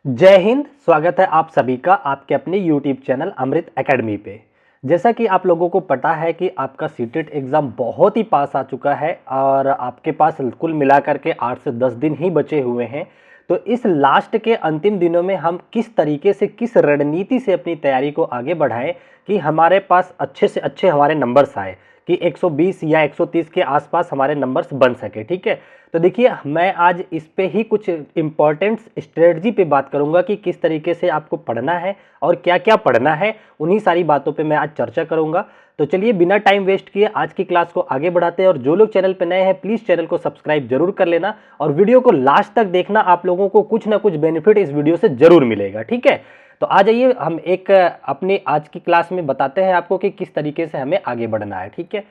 जय हिंद। स्वागत है आप सभी का आपके अपने YouTube चैनल अमृत एकेडमी पे। जैसा कि आप लोगों को पता है कि आपका सीटेट एग्ज़ाम बहुत ही पास आ चुका है और आपके पास कुल मिलाकर के 8 से 10 दिन ही बचे हुए हैं। तो इस लास्ट के अंतिम दिनों में हम किस तरीके से, किस रणनीति से अपनी तैयारी को आगे बढ़ाएं कि हमारे पास अच्छे से अच्छे हमारे नंबर्स आए, कि 120 या 130 के आसपास हमारे नंबर्स बन सके। ठीक है, तो देखिए मैं आज इस पे ही कुछ इम्पॉर्टेंट स्ट्रेटजी पे बात करूंगा कि किस तरीके से आपको पढ़ना है और क्या क्या पढ़ना है। उन्हीं सारी बातों पे मैं आज चर्चा करूंगा। तो चलिए बिना टाइम वेस्ट किए आज की क्लास को आगे बढ़ाते हैं। और जो लोग चैनल पे नए हैं प्लीज़ चैनल को सब्सक्राइब जरूर कर लेना और वीडियो को लास्ट तक देखना। आप लोगों को कुछ ना कुछ बेनिफिट इस वीडियो से जरूर मिलेगा। ठीक है, तो आ जाइए हम एक अपने आज की क्लास में बताते हैं आपको कि किस तरीके से हमें आगे बढ़ना है। ठीक है,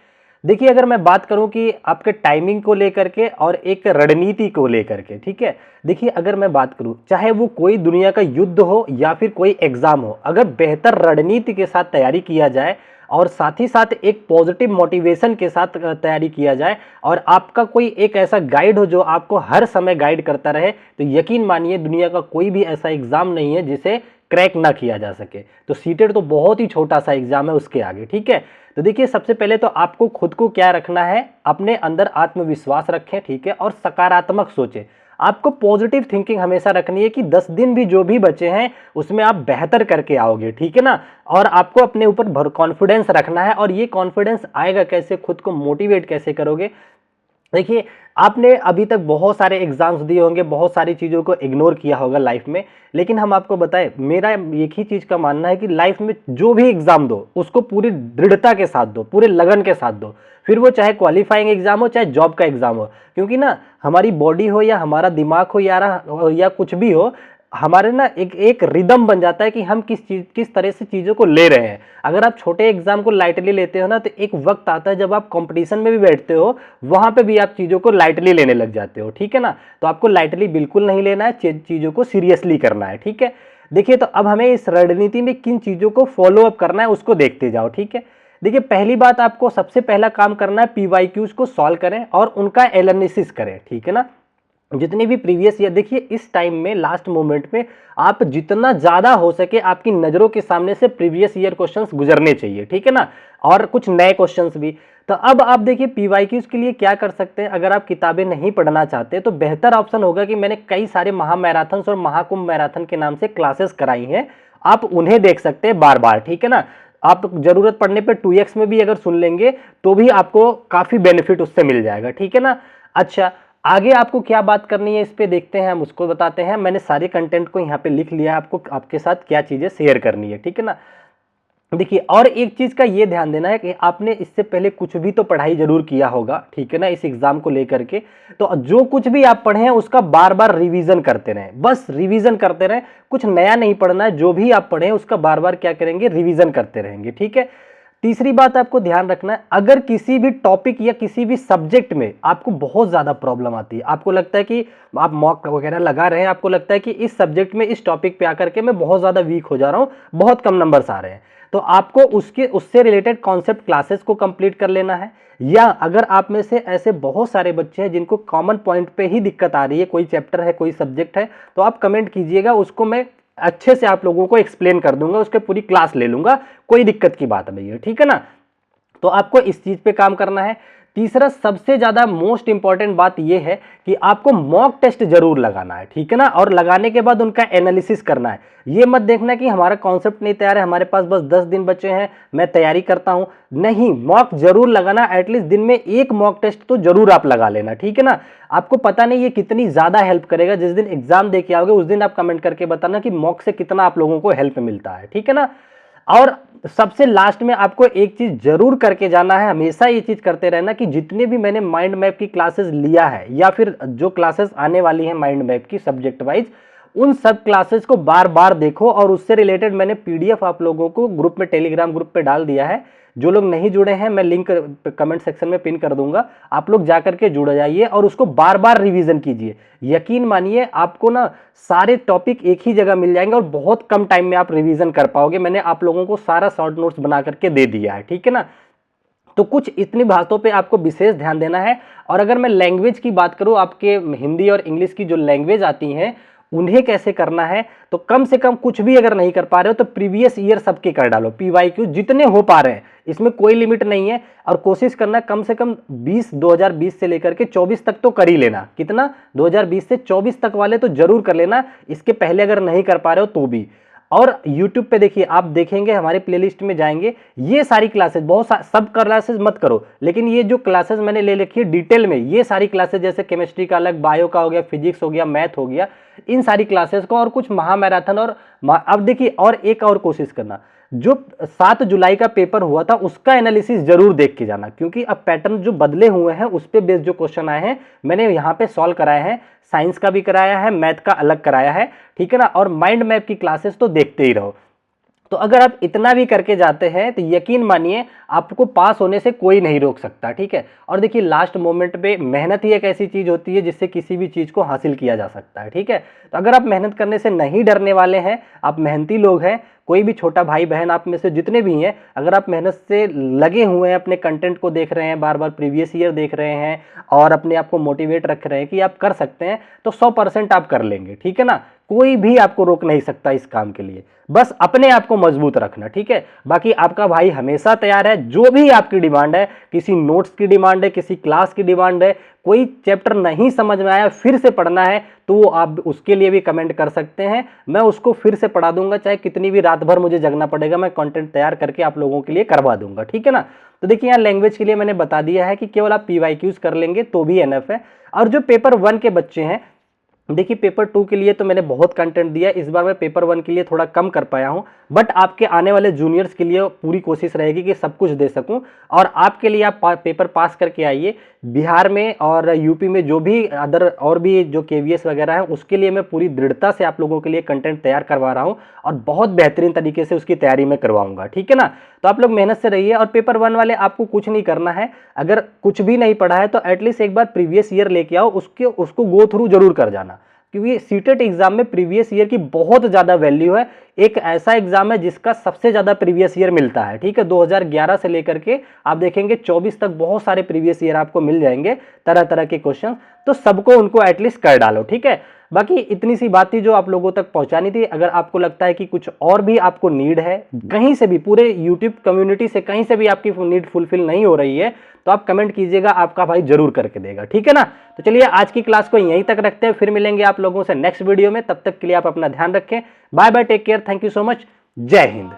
देखिए अगर मैं बात करूं कि आपके टाइमिंग को लेकर के और एक रणनीति को लेकर के, ठीक है, देखिए अगर मैं बात करूं चाहे वो कोई दुनिया का युद्ध हो या फिर कोई एग्जाम हो, अगर बेहतर रणनीति के साथ तैयारी किया जाए और साथ ही साथ एक पॉजिटिव मोटिवेशन के साथ तैयारी किया जाए और आपका कोई एक ऐसा गाइड हो जो आपको हर समय गाइड करता रहे, तो यकीन मानिए दुनिया का कोई भी ऐसा एग्जाम नहीं है जिसे क्रैक ना किया जा सके। तो सीटेट तो बहुत ही छोटा सा एग्जाम है उसके आगे। ठीक है, तो देखिए सबसे पहले तो आपको खुद को क्या रखना है, अपने अंदर आत्मविश्वास रखें। ठीक है, और सकारात्मक सोचें। आपको पॉजिटिव थिंकिंग हमेशा रखनी है कि 10 दिन भी जो भी बचे हैं उसमें आप बेहतर करके आओगे। ठीक है ना, और आपको अपने ऊपर कॉन्फिडेंस रखना है। और ये कॉन्फिडेंस आएगा कैसे, खुद को मोटिवेट कैसे करोगे। देखिए आपने अभी तक बहुत सारे एग्जाम्स दिए होंगे, बहुत सारी चीज़ों को इग्नोर किया होगा लाइफ में, लेकिन हम आपको बताएं, मेरा एक ही चीज़ का मानना है कि लाइफ में जो भी एग्जाम दो उसको पूरी दृढ़ता के साथ दो, पूरे लगन के साथ दो। फिर वो चाहे क्वालिफाइंग एग्जाम हो चाहे जॉब का एग्जाम हो, क्योंकि ना हमारी बॉडी हो या हमारा दिमाग हो या कुछ भी हो, हमारे ना एक रिदम बन जाता है कि हम किस तरह से चीज़ों को ले रहे हैं। अगर आप छोटे एग्जाम को लाइटली लेते हो ना, तो एक वक्त आता है जब आप कंपटीशन में भी बैठते हो, वहां पे भी आप चीज़ों को लाइटली लेने लग जाते हो। ठीक है ना, तो आपको लाइटली बिल्कुल नहीं लेना है, चीज़ों को सीरियसली करना है। ठीक है, देखिए तो अब हमें इस रणनीति में किन चीज़ों को फॉलो अप करना है उसको देखते जाओ। ठीक है, देखिए पहली बात आपको सबसे पहला काम करना है, पीवाईक्यूज को सॉल्व करें और उनका एनालिसिस करें। ठीक है ना, जितने भी प्रीवियस ईयर, देखिए इस टाइम में लास्ट मोमेंट में आप जितना ज्यादा हो सके आपकी नजरों के सामने से प्रीवियस ईयर क्वेश्चंस गुजरने चाहिए। ठीक है ना, और कुछ नए क्वेश्चंस भी। तो अब आप देखिए पीवाईक्यूज के लिए क्या कर सकते हैं। अगर आप किताबें नहीं पढ़ना चाहते तो बेहतर ऑप्शन होगा कि मैंने कई सारे महामैराथन और महाकुंभ मैराथन के नाम से क्लासेस कराई हैं, आप उन्हें देख सकते हैं बार बार। ठीक है ना, आप जरूरत पड़ने पर 2x में भी अगर सुन लेंगे तो भी आपको काफी बेनिफिट उससे मिल जाएगा। ठीक है ना, अच्छा आगे आपको क्या बात करनी है इस पे देखते हैं, हम उसको बताते हैं। मैंने सारे कंटेंट को यहाँ पे लिख लिया है, आपको आपके साथ क्या चीजें शेयर करनी है। ठीक है ना, देखिए और एक चीज का ये ध्यान देना है कि आपने इससे पहले कुछ भी तो पढ़ाई जरूर किया होगा। ठीक है ना, इस एग्जाम को लेकर के तो जो कुछ भी आप पढ़े हैं उसका बार बार रिवीजन करते रहें, बस रिवीजन करते रहें, कुछ नया नहीं पढ़ना है। जो भी आप पढ़े हैं उसका बार बार क्या करेंगे, रिवीजन करते रहेंगे। ठीक है, तीसरी बात आपको ध्यान रखना है, अगर किसी भी टॉपिक या किसी भी सब्जेक्ट में आपको बहुत ज्यादा प्रॉब्लम आती है, आपको लगता है कि आप मॉक वगैरह लगा रहे हैं, आपको लगता है कि इस सब्जेक्ट में इस टॉपिक पे आकर के मैं बहुत ज्यादा वीक हो जा रहा हूं, बहुत कम नंबर्स आ रहे हैं, तो आपको उससे रिलेटेड कॉन्सेप्ट क्लासेस को कंप्लीट कर लेना है। या अगर आप में से ऐसे बहुत सारे बच्चे हैं जिनको कॉमन पॉइंट पे ही दिक्कत आ रही है, कोई चैप्टर है कोई सब्जेक्ट है, तो आप कमेंट कीजिएगा, उसको मैं अच्छे से आप लोगों को एक्सप्लेन कर दूंगा, उसके पूरी क्लास ले लूंगा, कोई दिक्कत की बात नहीं है। ठीक है ना, तो आपको इस चीज पे काम करना है। तीसरा सबसे ज्यादा मोस्ट इंपॉर्टेंट बात यह है कि आपको मॉक टेस्ट जरूर लगाना है। ठीक है ना, और लगाने के बाद उनका एनालिसिस करना है। ये मत देखना कि हमारा कॉन्सेप्ट नहीं तैयार है, हमारे पास बस 10 दिन बचे हैं, मैं तैयारी करता हूं, नहीं, मॉक जरूर लगाना। एटलीस्ट दिन में एक मॉक टेस्ट तो जरूर आप लगा लेना। ठीक है ना, आपको पता नहीं ये कितनी ज्यादा हेल्प करेगा। जिस दिन एग्जाम दे के आओगे उस दिन आप कमेंट करके बताना कि मॉक से कितना आप लोगों को हेल्प मिलता है। ठीक है ना, और सबसे लास्ट में आपको एक चीज जरूर करके जाना है, हमेशा ये चीज करते रहना कि जितने भी मैंने माइंड मैप की क्लासेस लिया है या फिर जो क्लासेस आने वाली हैं माइंड मैप की सब्जेक्ट वाइज, उन सब क्लासेस को बार बार देखो। और उससे रिलेटेड मैंने पीडीएफ आप लोगों को ग्रुप में, टेलीग्राम ग्रुप पे डाल दिया है। जो लोग नहीं जुड़े हैं मैं लिंक कमेंट सेक्शन में पिन कर दूंगा, आप लोग जाकर के जुड़ जाइए और उसको बार बार रिवीजन कीजिए। यकीन मानिए आपको ना सारे टॉपिक एक ही जगह मिल जाएंगे और बहुत कम टाइम में आप रिवीजन कर पाओगे। मैंने आप लोगों को सारा शॉर्ट नोट्स बना करके दे दिया है। ठीक है ना, तो कुछ इतनी बातों पे आपको विशेष ध्यान देना है। और अगर मैं लैंग्वेज की बात करूं, आपके हिंदी और इंग्लिश की जो लैंग्वेज आती हैं उन्हें कैसे करना है, तो कम से कम कुछ भी अगर नहीं कर पा रहे हो तो प्रीवियस ईयर सबके कर डालो, PYQ जितने हो पा रहे हैं, इसमें कोई लिमिट नहीं है। और कोशिश करना कम से कम 2020 से लेकर के 24 तक तो कर ही लेना। कितना? 2020 से 24 तक वाले तो जरूर कर लेना, इसके पहले अगर नहीं कर पा रहे हो तो भी। और YouTube पे देखिए, आप देखेंगे हमारे प्लेलिस्ट में जाएंगे, ये सारी क्लासेस, बहुत सब क्लासेस मत करो, लेकिन ये जो क्लासेस मैंने ले रखी है डिटेल में, ये सारी क्लासेस जैसे केमिस्ट्री का अलग, बायो का हो गया, फिजिक्स हो गया, मैथ हो गया, इन सारी क्लासेस को, और कुछ महामैराथन। और अब देखिए, और एक और कोशिश करना, जो 7 जुलाई का पेपर हुआ था उसका एनालिसिस जरूर देख के जाना, क्योंकि अब पैटर्न जो बदले हुए हैं उस पे बेस्ड जो क्वेश्चन आए हैं मैंने यहाँ पे सॉल्व कराए हैं। साइंस का भी कराया है, मैथ का अलग कराया है, ठीक है ना। और माइंड मैप की क्लासेस तो देखते ही रहो। तो अगर आप इतना भी करके जाते हैं तो यकीन मानिए आपको पास होने से कोई नहीं रोक सकता, ठीक है। और देखिए, लास्ट मोमेंट पे मेहनत ही एक ऐसी चीज होती है जिससे किसी भी चीज को हासिल किया जा सकता है, ठीक है। तो अगर आप मेहनत करने से नहीं डरने वाले हैं, आप मेहनती लोग हैं, कोई भी छोटा भाई बहन आप में से जितने भी हैं, अगर आप मेहनत से लगे हुए हैं, अपने कंटेंट को देख रहे हैं, बार बार प्रीवियस ईयर देख रहे हैं और अपने आप को मोटिवेट रख रहे हैं कि आप कर सकते हैं, तो 100% आप कर लेंगे, ठीक है ना। कोई भी आपको रोक नहीं सकता इस काम के लिए, बस अपने आप को मजबूत रखना, ठीक है। बाकी आपका भाई हमेशा तैयार है, जो भी आपकी डिमांड है, किसी नोट्स की डिमांड है, किसी क्लास की डिमांड है, कोई चैप्टर नहीं समझ में आया फिर से पढ़ना है, तो आप उसके लिए भी कमेंट कर सकते हैं, मैं उसको फिर से पढ़ा दूंगा, चाहे कितनी भी रात भर मुझे जगना पड़ेगा, मैं कंटेंट तैयार करके आप लोगों के लिए करवा दूंगा, ठीक है ना। तो देखिए, यहाँ लैंग्वेज के लिए मैंने बता दिया है कि केवल आप PYQs कर लेंगे तो भी एनफ है। और जो पेपर 1 के बच्चे हैं, देखिए पेपर 2 के लिए तो मैंने बहुत कंटेंट दिया है, इस बार मैं पेपर 1 के लिए थोड़ा कम कर पाया हूं, बट आपके आने वाले जूनियर्स के लिए पूरी कोशिश रहेगी कि सब कुछ दे सकूं। और आपके लिए आप पेपर पास करके आइए। बिहार में और यूपी में जो भी अदर और भी जो KVS वगैरह है, उसके लिए मैं पूरी दृढ़ता से आप लोगों के लिए कंटेंट तैयार करवा रहा हूं और बहुत बेहतरीन तरीके से उसकी तैयारी में करवाऊंगा, ठीक है ना। तो आप लोग मेहनत से रहिए। और पेपर 1 वाले आपको कुछ नहीं करना है, अगर कुछ भी नहीं पढ़ा है तो एटलीस्ट एक बार प्रीवियस ईयर लेके आओ, उसको गो थ्रू जरूर कर जाना, क्योंकि सीटेट एग्जाम में प्रीवियस ईयर की बहुत ज्यादा वैल्यू है। एक ऐसा एग्जाम है जिसका सबसे ज्यादा प्रीवियस ईयर मिलता है, ठीक है। 2011 से लेकर के आप देखेंगे 24 तक बहुत सारे प्रीवियस ईयर आपको मिल जाएंगे, तरह तरह के क्वेश्चन, तो सबको उनको एटलीस्ट कर डालो, ठीक है। बाकी इतनी सी बात थी जो आप लोगों तक पहुंचानी थी। अगर आपको लगता है कि कुछ और भी आपको नीड है, कहीं से भी, पूरे यूट्यूब कम्युनिटी से कहीं से भी आपकी नीड फुलफिल नहीं हो रही है, तो आप कमेंट कीजिएगा, आपका भाई जरूर करके देगा, ठीक है ना। तो चलिए आज की क्लास को यहीं तक रखते हैं, फिर मिलेंगे आप लोगों से नेक्स्ट वीडियो में। तब तक के लिए आप अपना ध्यान रखें। Bye bye, take care, thank you so much, जय हिंद।